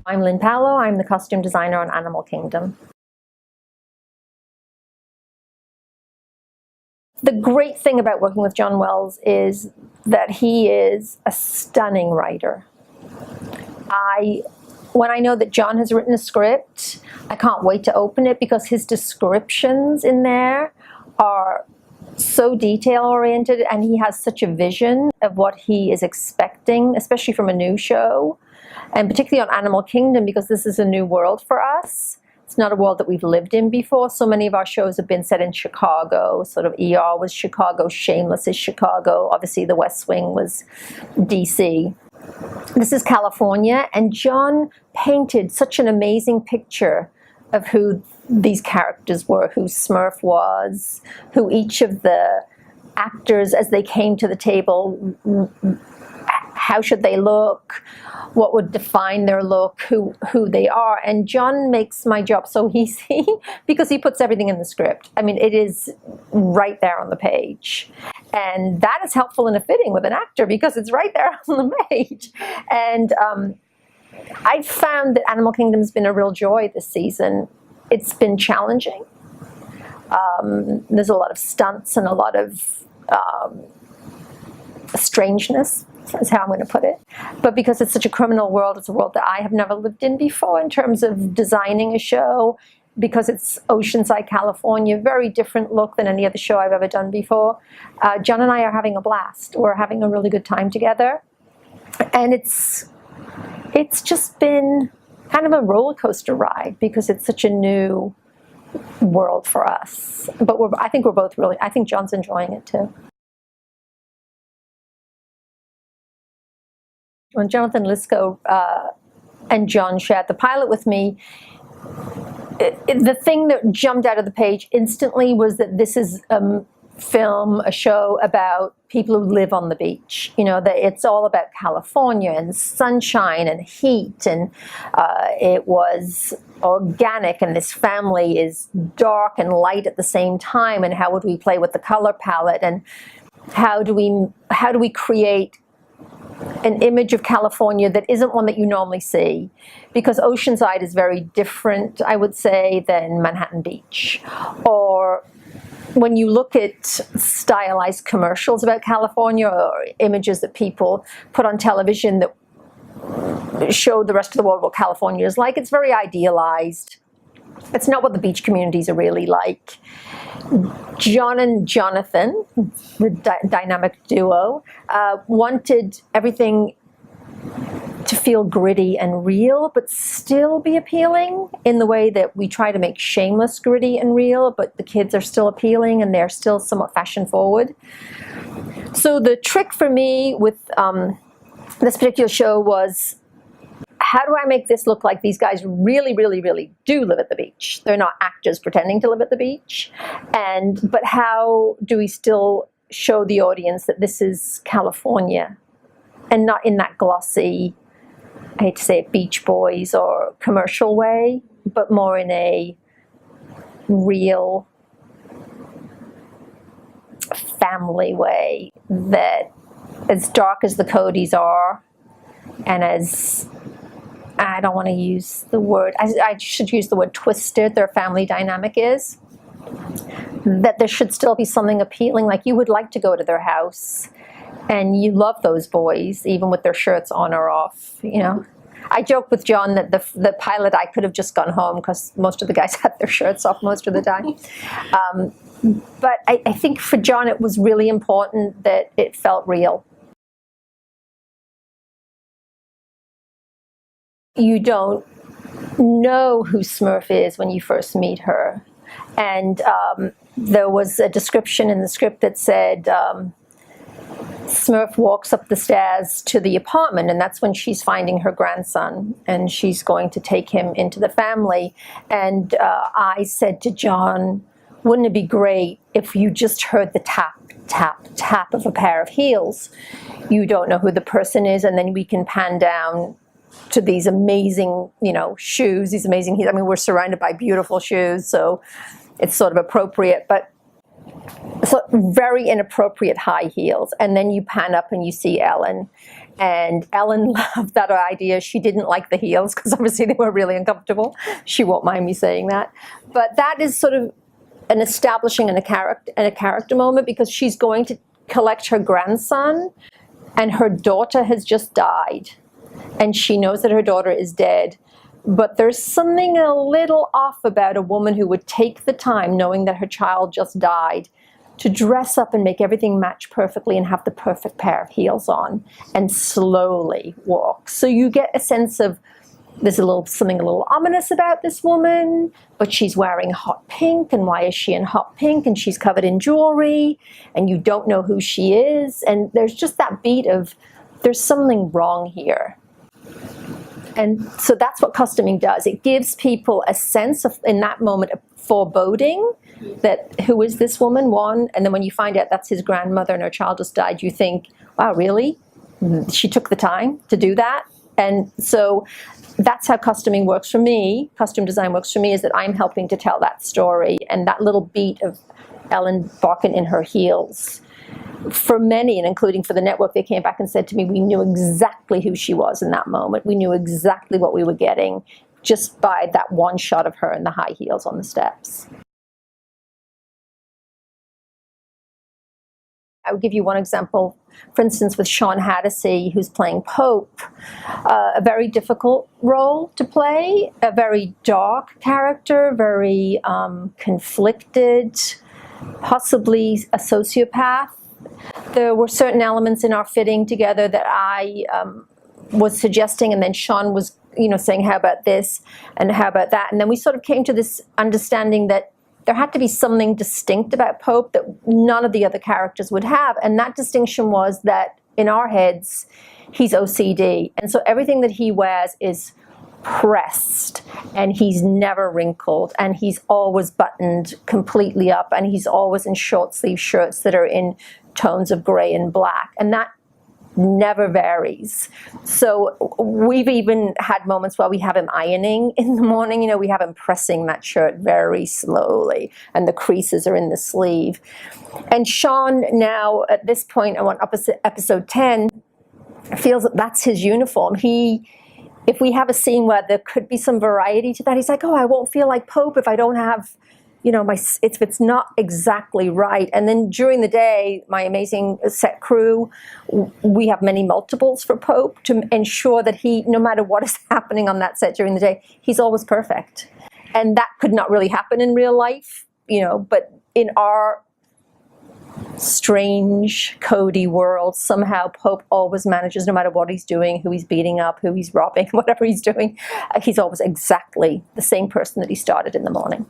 I'm Lyn Paolo. I'm the costume designer on Animal Kingdom. The great thing about working with John Wells is that he is a stunning writer. When I know that John has written a script, I can't wait to open it because his descriptions in there are so detail-oriented, and he has such a vision of what he is expecting, especially from a new show, and particularly on Animal Kingdom, because this is a new world for us. It's not a world that we've lived in before. So many of our shows have been set in Chicago. Sort of ER was Chicago, Shameless is Chicago. Obviously, The West Wing was DC. This is California, and John painted such an amazing picture of who these characters were, who Smurf was, who each of the actors, as they came to the table, how should they look, what would define their look, who they are. And John makes my job so easy because he puts everything in the script. I mean, it is right there on the page. And that is helpful in a fitting with an actor because it's right there on the page. And I found that Animal Kingdom has been a real joy this season. It's been challenging. There's a lot of stunts and a lot of strangeness, is how I'm going to put it. But because it's such a criminal world, it's a world that I have never lived in before in terms of designing a show, because it's Oceanside, California, very different look than any other show I've ever done before. John and I are having a blast. We're having a really good time together. And it's just been kind of a roller coaster ride because it's such a new world for us. But I think John's enjoying it too. When Jonathan Lisco and John shared the pilot with me, the thing that jumped out of the page instantly was that this is a show about people who live on the beach. You know, that it's all about California and sunshine and heat, and it was organic, and this family is dark and light at the same time, and how would we play with the color palette, and how do we create an image of California that isn't one that you normally see, because Oceanside is very different, I would say, than Manhattan Beach. Or when you look at stylized commercials about California or images that people put on television that show the rest of the world what California is like, it's very idealized. It's not what the beach communities are really like. John and Jonathan, the dynamic duo, wanted everything to feel gritty and real, but still be appealing in the way that we try to make Shameless gritty and real, but the kids are still appealing and they're still somewhat fashion forward. So the trick for me with this particular show was, how do I make this look like these guys really, really, really do live at the beach? They're not actors pretending to live at the beach. But how do we still show the audience that this is California and not in that glossy, I hate to say it, Beach Boys or commercial way, but more in a real family way, that as dark as the Codys are, and as, I don't want to use the word, I should use the word twisted their family dynamic is, that there should still be something appealing, like you would like to go to their house and you love those boys even with their shirts on or off, you know. I joke with John that the pilot, I could have just gone home because most of the guys had their shirts off most of the time. But I think for John it was really important that it felt real. You don't know who Smurf is when you first meet her. And there was a description in the script that said, Smurf walks up the stairs to the apartment, and that's when she's finding her grandson, and she's going to take him into the family. And I said to John, wouldn't it be great if you just heard the tap, tap, tap of a pair of heels? You don't know who the person is, and then we can pan down to these amazing, you know, shoes, these amazing heels. I mean, we're surrounded by beautiful shoes, so it's sort of appropriate. But so very inappropriate high heels. And then you pan up and you see Ellen. And Ellen loved that idea. She didn't like the heels because obviously they were really uncomfortable. She won't mind me saying that. But that is sort of an establishing and a character moment, because she's going to collect her grandson, and her daughter has just died. And she knows that her daughter is dead. But there's something a little off about a woman who would take the time, knowing that her child just died, to dress up and make everything match perfectly and have the perfect pair of heels on and slowly walk. So you get a sense of there's something a little ominous about this woman, but she's wearing hot pink, and why is she in hot pink? And she's covered in jewelry, and you don't know who she is. And there's just that beat of there's something wrong here. And so that's what costuming does. It gives people a sense of, in that moment, of foreboding that who is this woman, one, and then when you find out that's his grandmother and her child just died, you think, wow, really? She took the time to do that? And so that's how costuming works for me. Costume design works for me, is that I'm helping to tell that story, and that little beat of Ellen Barkin in her heels. For many, and including for the network, they came back and said to me, we knew exactly who she was in that moment. We knew exactly what we were getting just by that one shot of her in the high heels on the steps. I would give you one example, for instance, with Sean Hattasey, who's playing Pope, a very difficult role to play, a very dark character, very conflicted, possibly a sociopath. There were certain elements in our fitting together that I was suggesting, and then Sean was, saying, how about this and how about that? And then we sort of came to this understanding that there had to be something distinct about Pope that none of the other characters would have. And that distinction was that in our heads, he's OCD. And so everything that he wears is pressed, and he's never wrinkled, and he's always buttoned completely up, and he's always in short sleeve shirts that are in tones of gray and black. And that never varies. So we've even had moments where we have him ironing in the morning. We have him pressing that shirt very slowly, and the creases are in the sleeve. And Sean now, at this point, on episode 10, feels that that's his uniform. If we have a scene where there could be some variety to that, he's like, oh, I won't feel like Pope if I don't have, if it's not exactly right. And then during the day, my amazing set crew, we have many multiples for Pope to ensure that he, no matter what is happening on that set during the day, he's always perfect. And that could not really happen in real life, but in our strange, Cody world, somehow Pope always manages, no matter what he's doing, who he's beating up, who he's robbing, whatever he's doing, he's always exactly the same person that he started in the morning.